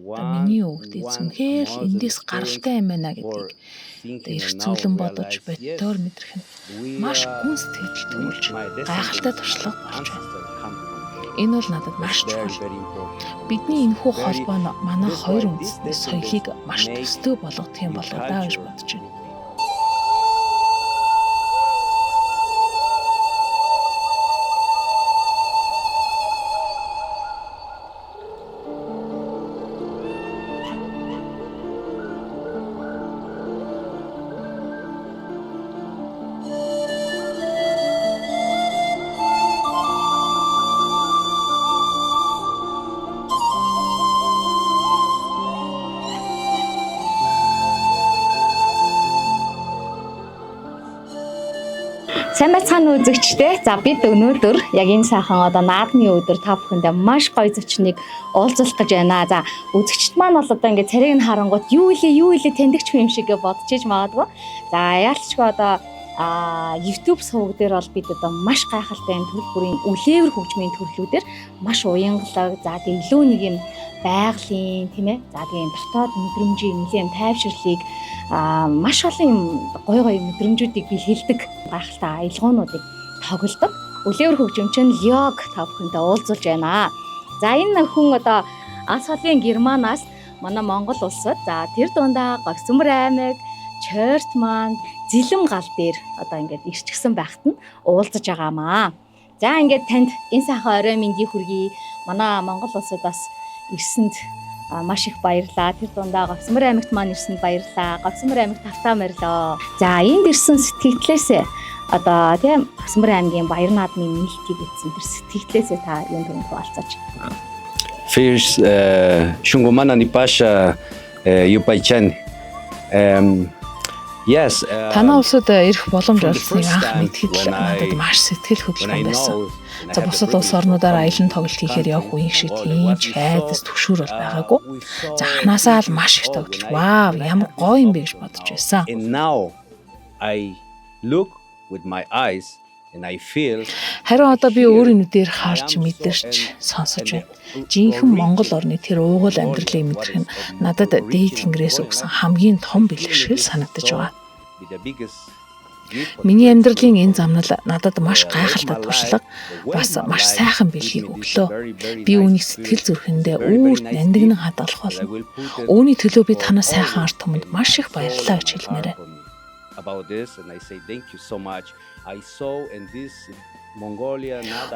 одоо миний өвгд эзэмхээр л эндээс гаралтай юм байна гэдгийг одоо эрх зүйлэн бодож боддоор мэдрэх нь маш гүн сэтгэл төрүүлж гайхалтай туршлага болж байна. Энэ бол надад маш чухал. Бидний энэхүү холбоо нь манай хоёр үндэстний соёлыг маш төстэй болгох юм болоо даа гэж бодож байна. Сайн байцгаана үзэгчдээ. За бид өнөөдөр яг энэ сайхан одоо наадмын өдөр та бүхэндээ маш гоё зочныг уулзах гэж байна. За үзэгчд маань бол одоо ингээд царийг нь харангуут юу илээ тэндэг юм шиг бодож иж магадгүй. За яалтчгүй одоо YouTube суваг дээр бол бид одоо маш гайхалтай энэ төрөл бүрийн үлээвэр хөгжмийн төрлүүдээр маш уянгалаг. За тэгээ илүү нэг юм байгалийн тийм ээ. За тэгээ дотоод мэдрэмжийн нэлээд тайвширлыг маш олон юм гой мэдрэмжүүдийг бэлгэлдэг гайхалтай аялгуунуудыг тоглодог. Үлээвэр хөгжимч нь Лёг та бүхэндээ уулзуулж байна. За энэ хүн одоо Алс холын Германаас манай Монгол улсад за тэр дундаа Говьсүмэр аймаг, Чойрт маань Зилэм гал дээр одоо ингээд ирчихсэн байхад нь уулзаж байгаамаа. За ингээд танд энэ сайхан орой мэндийг хүргэе. Манай Монгол улсад бас ирсэнд маш их баярлалаа. Тэр дундаа Говьсүмэр аймагт маань ирсэнд баярлалаа. Говьсүмэр аймагт тавтаа морилоо. За энд ирсэн сэтгэлдээсээ одоо тийм Говьсүмэр аймгийн Баяр наадмын нээлтийг үзсэн тэр сэтгэлдээсээ та юм түрүүнд хуваалцаач. First, Shungomana Nipasha Yupaychan. Yes. Танай улсад ирэх боломж олсныг анх мэдхэд надад маш сэтгэл хөдлөлтөй байсан. За бусад улс орнуудаар аялан тоглолт хийхээр явах үеийн шиг тийм ч хайдас төгшүүр бол байгаагүй. За ханаасаа л маш их тоглож вау ямар гоё юм бэ гэж бодож байсан. And now I look with my eyes and I feel. Харин одоо би өөрийн нүдээр харж мэдэрч сонсож байна. Жинхэнэ Монгол орны тэр уугуул амьдралыг мэдрэх нь надад дээд тэнгэрээс өгсөн хамгийн том бэлгшил санагдаж байна. Миний амьдралын энэ замнал надад маш гайхалтай туршлага бас маш сайхан бэлгийг өглөө. Би үүнийг сэтгэл зүрхэндээ үүрт нандинан хадгалах болно. Үүний төлөө би танаас сайхан арт түмэнд маш их баярлалаа гэж хэлмээрээ.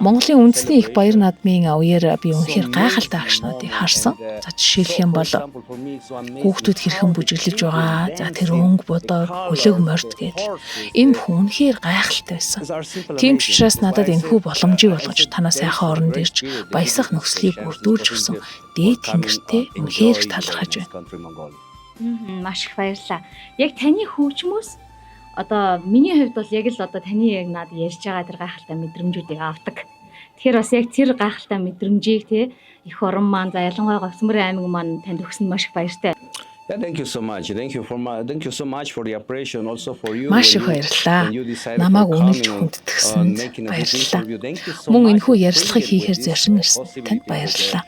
Монголын үндэсний их баяр наадмын үеэр би үнэхээр гайхалтай агшнуудыг харсан. За жишээлх юм бол хүүхдүүд хэрхэн бүжиглэж байгаа. За тэр өнгө бодоо, хөлөг морд гэдэл энэ үнэхээр гайхалтай байсан. Тийм ч учраас надад энэхүү боломжийг олгож танаа сайхан оронд ирж баясах нөхцөлийг бүрдүүлж өгсөн дээд тэнгэртэй үнэхээр их талархаж байна. Маш их баярлалаа. Яг таны хөгжмөөс одоо миний хувьд бол яг л одоо таны яг над ярьж байгаа тэр гайхалтай мэдрэмжүүдийг авдаг. Тэгэхээр бас яг тэр гайхалтай мэдрэмжийг те их орон маань за ялангуяа Говьсүмэр аймаг маань танд өгсөн маш их баяртай. Thank you so much. Thank you so much for the appreciation also for you. Маш их баярлалаа. Намайг үнэлж хүндэтгсэнд баярлалаа. Мөн энэхүү ярилцлагыг хийхээр зоршин ирсэн танд баярлалаа.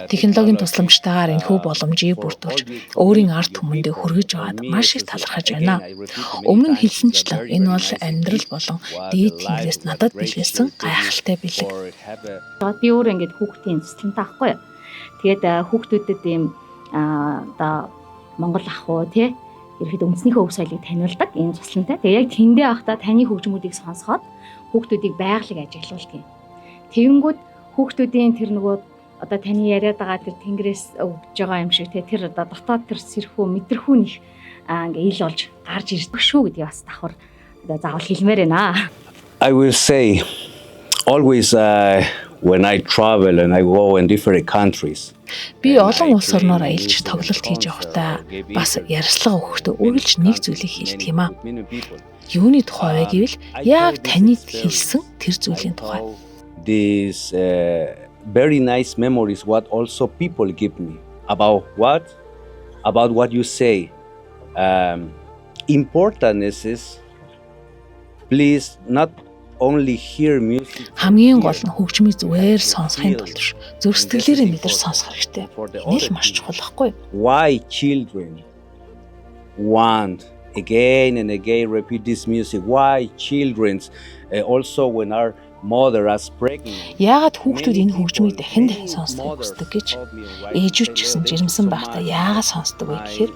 Технологийн тусламжтайгаар энэхүү боломжийг бүрдүүлж өөрийн арт түмэндээ хүргэж байгаад маш их талархаж байна. Өмнө нь хэлсэнчлэн энэ бол амьдрал болон дээд тэнгэрээс надад бэлгэлсэн гайхалтай бэлэг. Би өөр ингээд хүүхдийн цэцлэнтэй ахгүй юу. Тэгээд хүүхдүүдэд ийм одоо Монгол ах уу тий ерөөд үндэснийхөө өв соёлыг таниулдаг энэ цэцлэнтэй. Тэгээд яг тэндээ байхдаа таны хөгжмүүдийг сонсоход хүүхдүүдийг байгалыг ажиглуулдаг юм. Тэгэнгүүт хүүхдүүдийн тэр нөгөө одоо таны яриад байгаа тэр тэнгэрээс өгж байгаа юм шиг тэр одоо дотоод тэр сэрхүү мэдрэхүү них ингээ ил болж гарч ирдэг шүү гэдгийг бас давхар одоо заавал хэлмээр байна. I will say always when I travel and I go in different countries. Би олон улс орноор аялж тоглолт хийж явахдаа бас ярилцлага өгөхдөө үргэлж нэг зүйлийг хэлдэг юм аа. Юуны тухай вэ гэвэл яг танид хэлсэн тэр зүйлийн тухай. This very nice memories what also people give me about what you say. Important is please not only hear music. Хамгийн гол нь хөгжмийг зүгээр сонсохын тулд биш, зөв сэтгэлээрээ мэдэрч сонсох хэрэгтэй. Энэ л маш чухал байхгүй юу? Why children want again and again repeat this music? Why children also when our mother is pregnant? Яагаад хүүхдүүд энэ хөгжмийг дахин дахин сонсдгийг хүсдэг гэж ээжүүд ч гэсэн жирэмсэн байхдаа яагаад сонсдог вэ гэхээр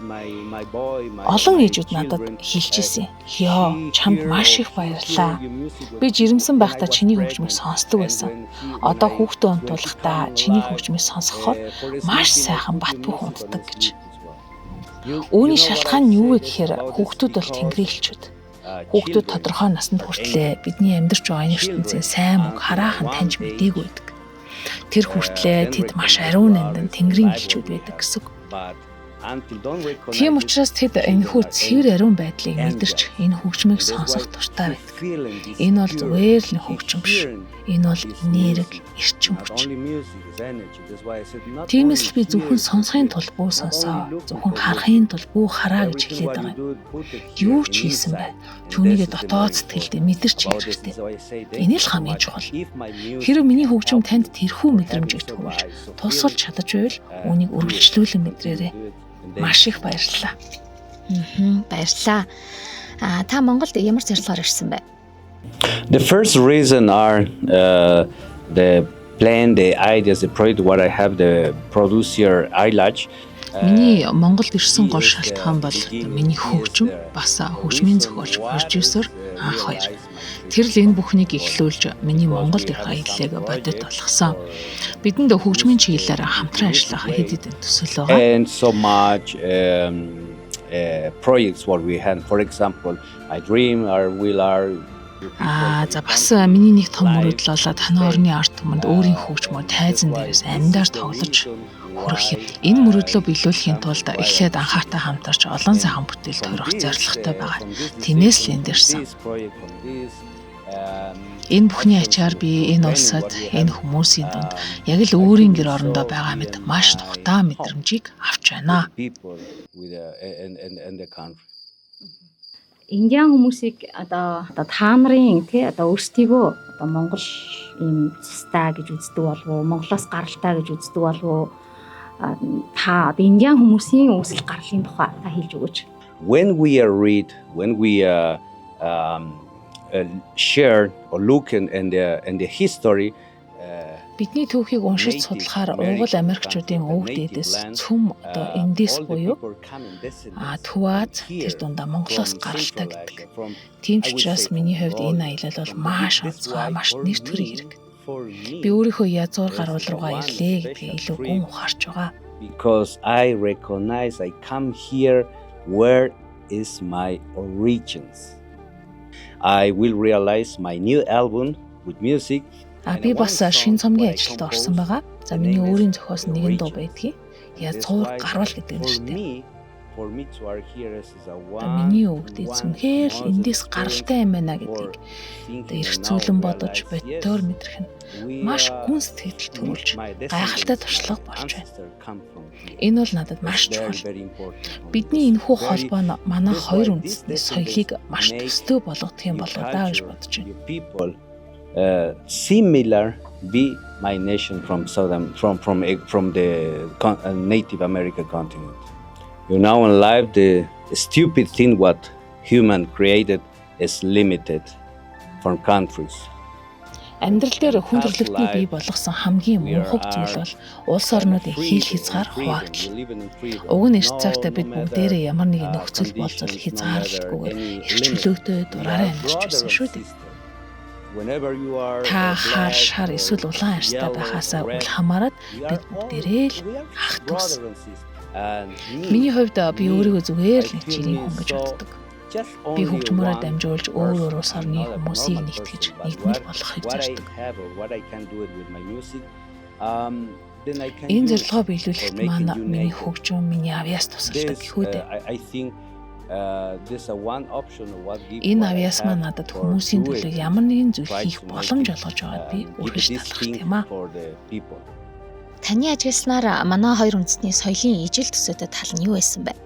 олон ээжүүд надад хэлж ирсэн. Ёо, чамд маш их баярлалаа. Би жирэмсэн байхдаа чиний хөгжмийг сонсдог байсан. Одоо хүүхдээ унтуулахдаа чиний хөгжмийг сонсохоор маш сайхан бат бөх унтдаг гэж. Үүний шалтгаан нь юу вэ гэхээр хүүхдүүд бол Тэнгэрийн элчүүд. Хүүхдүүд тодорхой наснд хүртлээр бидний амьдарч байгаа энэ ертөнцийн сайн мөнгө хараахан таньж мэдээгүй байдаг. Тэр хүртлээр тэд маш ариун нандин Тэнгэрийн элчүүд байдаг гэсэн үг. Тийм учраас тэд энэхүү цэвэр ариун байдлыг мэдэрч энэ хөгжмийг сонсох дуртай байдаг. Энэ бол зүгээр л хөгжим биш. Энэ бол энерги, эрчим хүч. Тиймээс л би зөвхөн сонсохын тулд бүү сонсоо, зөвхөн харахын тулд бүү хараа гэж хэлээд байгаа юм. Юу ч хийсэн бай. Түүнийгээ дотоод сэтгэлдээ мэдэрч хэрэгтэй. Энэ л хамгийн чухал. Хэрэв миний хөгжим танд тэрхүү мэдрэмжийг төрүүлж, тусалж чадаж байвал үүнийг үргэлжлүүлэн мэдрээрэй. Маш их баярлалаа. Баярлалаа. Та Монголд ямар зорилгоор ирсэн бэ? The first reason are the plan, the ideas, the project what I have, the producer Eyelash. Миний Монголд ирсэн гол шалтгаан бол миний хөгжим, бас хөгжмийн зохиолч, продюсер анх хоёр. Тэр л энэ бүхнийг эхлүүлж миний Монголд ирэх аяллыг бодит болгосон. Бидэнд хөгжмийн чиглэлээр хамтран ажиллах хэд хэдэн төсөл байгаа. And so much projects what we had. For example, I dream our will our За бас миний нэг том мөрөдөл болоо таны орны арт түмэнд өөрийн хөгжмөө тайзан дээрээс амьдаар тоглож хүрэх юм. Энэ мөрөдлөө биелүүлэхийн тулд эхлээд анхаартай хамтарч олон сайхан бүтээл төрөх зорилготой байгаа. Тиймээс л энд ирсэн. Энэ бүхний ачаар би энэ улсад энэ хүмүүсийн дунд яг л өөрийн гэр орондоо байгаа мэт маш тухтай мэдрэмжийг авч байна. Индиан хүмүүсийг одоо та нарын өөрсдийгөө Монгол ийм цустай гэж үздэг болов уу? Монголоос гаралтай гэж үздэг болов уу? Та индиан хүмүүсийн үүсэл гарлын тухай та хэлж өгөөч. When we read, when we share or look in the history. Бидний түүхийг уншиж судлахаар Угал Америкчуудын өвөг дээдээс цөм одоо Индис буюу Туаз тэр дундаа Монголоос гаралтай гэдэг. Тийм ч учраас миний хувьд энэ аялал бол маш онцгой, маш нэр төрийн хэрэг. Би өөрийнхөө язгуур гарвал руугаа ирлээ гэдгийг илүү гүн ухаарч байгаа. Because I recognize I come here where is my origins. I will realize my new album with music. Би бас шинэ цомгийн ажилд орсон байгаа. За миний өөрийн зохиосон нэгэн дуу байдгийг язгуур гарвал гэдэг нэртэй. Миний өвгд эзэмхээр л эндээс гаралтай юм байна гэдгийг эргцүүлэн бодож бодтоор мэдрэх нь маш гүн сэтгэл төрүүлж гайхалтай туршлага болж байна. Энэ бол надад маш чухал. Бидний энэхүү холбоо нь манай хоёр үндэстний соёлыг маш төстэй болгох юм болоо даа гэж бодож байна. Similar be my nation from the Native American continent. You know, in life, the stupid thing what human created is limited from countries. Амьдрал дээр хүн төрлөختний бий болгосон хамгийн мунхаг зүйл бол улс орнуудын хийл хязгаар хуваагдал. Уг нь эрт цагта бид бүгдээрээ ямар нэгэн нөхцөл болцол хязгаарлалтгүйгээр эрх чөлөөтэй дураараа амьдарч байсан шүү дээ. Та хар шар эсвэл улаан арьстай байхаасаа үл хамааран бид бүгдээрээ л ах дүүс. Миний хувьд би өөрийгөө зүгээр л нэг жирийн хүн гэж боддог. Би хөгжмөөрөө дамжуулж өөр улс орны хүмүүсийг нэгтгэж нэгдмэл болгохыг зорддог. Энэ зорилгоо биелүүлэхэд маань миний хөгжим, миний авьяас тусалдаг гэх үү дээ. Энэ авьяас маань надад хүмүүсийн төлөө ямар нэгэн зүйл хийх боломж олгож байгаад би үргэлж талархдаг юм аа. Таны ажилласнаар манай хоёр үндэстний соёлын ижил төсөөтэй тал нь юу байсан бэ?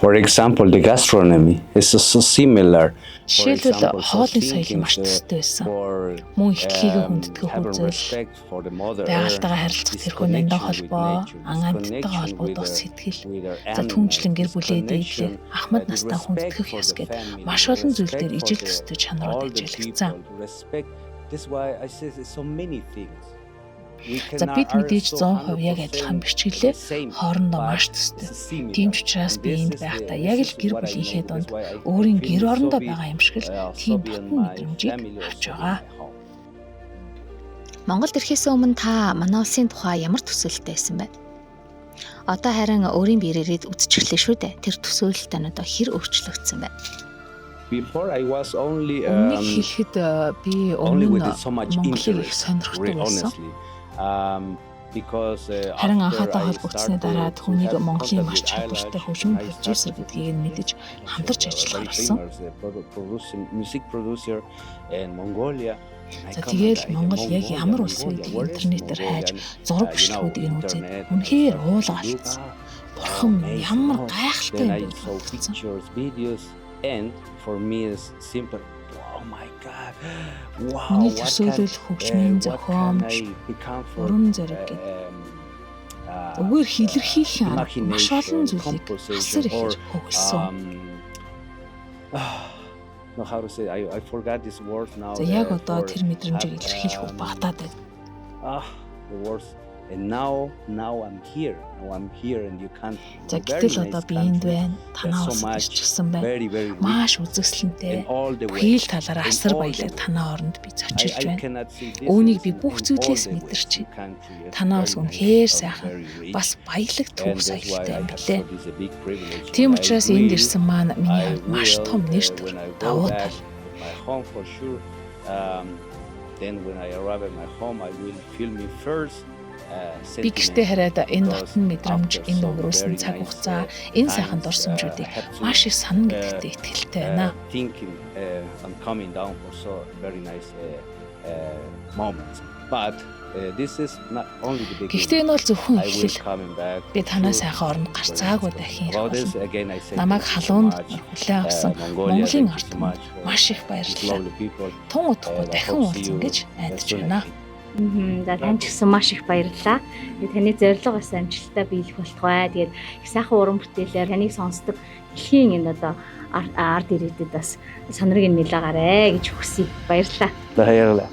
For example, the gastronomy is so similar. Жишээлбэл хоолны соёл маш төстэй байсан. Мөн эхлэлийг хүндэтгэх үзэл, байгальтайгаа харилцах тэрхүү нандин холбоо, амтайгаа холбоотой сэтгэл, за түнчлэн гэр бүлээ дээдлэх, ахмад настай хүндэтгэх ёс гэдэг маш олон зүйл дээр ижил төстэй чанарууд ижиглэгдсэн. За бид мэдээж 100% яг адилхан бичгэлээ хоорондоо маш төстэй. Тийм ч учраас би энд байхдаа яг л гэр бүлийнхээ дунд өөрийн гэр орондоо байгаа юм шиг л тийм дотн мэдрэмжийг авч байгаа. Монголд ирэхээс өмнө та манай улсын тухай ямар төсөөлөлтэй байсан бэ? Одоо харин өөрийн биеэрээ үзчихлээ шүү дээ. Тэр төсөөлөлтөнд одоо хэр өөрчлөгдсөн бэ? Өмнө хэлэхэд би өмнө Монголыг их сонирхдаг байсан. Харин анхаатай холбогдсны дараа түүнийг Монголын маш чадвартай хөгжмийн продюсер гэдгийг мэдэж хамтарч ажиллахаар болсон. За тэгээд Монгол яг ямар улс вэ гэдгийг интернетээр хайж зураг бичлэгүүдийг нь үзээд үнэхээр уулга алдсан. Бурхан ямар гайхалтай юм бэ гэсэн. Миний төсөөлөл хөгжмийн зохиомж, уран зориг гэдэг. Зүгээр хэлэрхийлэх арга маш олон зүйлийг асар их хөгжсөн. За яг одоо тэр мэдрэмжийг илэрхийлэх багтаад байна. За гэтэл одоо би энд байна. Танаа улсад ирчихсэн байна. Маш үзэсгэлэнтэй. Бүхий л талаараа асар баялаг танаа оронд би зочилж байна. Үүнийг би бүх зүйлээс мэдэрч байна. Танаа улс үнэхээр сайхан. Бас баялаг төв соёлтой юм билээ. Тийм учраас энд ирсэн маань миний хувьд маш том нэр төр давуу тал. Би гэртээ хараад энэ дотн мэдрэмж, энэ өнгөрөөсөн цаг хугацаа, энэ сайхан дурсамжуудыг маш их санана гэдэгт итгэлтэй байна. Гэхдээ энэ бол зөвхөн эхлэл. Би танаа сайхан оронд гарцаагүй дахин ирэх болно. Намайг халуунд хүлээн авсан Монголын ард түмэнд маш их баярлалаа. Тун удахгүй дахин уулзсан гэж найдаж байна. За тань ч гэсэн маш их баярлалаа. Таны зорилго бас амжилттай биелэх болтугай. Тэгээд их сайхан уран бүтээлээр таныг сонсдог дэлхийн энэ одоо арт ирээдэд бас сонирхыг нэлээгарэ гэж хүсье. Баярлалаа. Баярлалаа.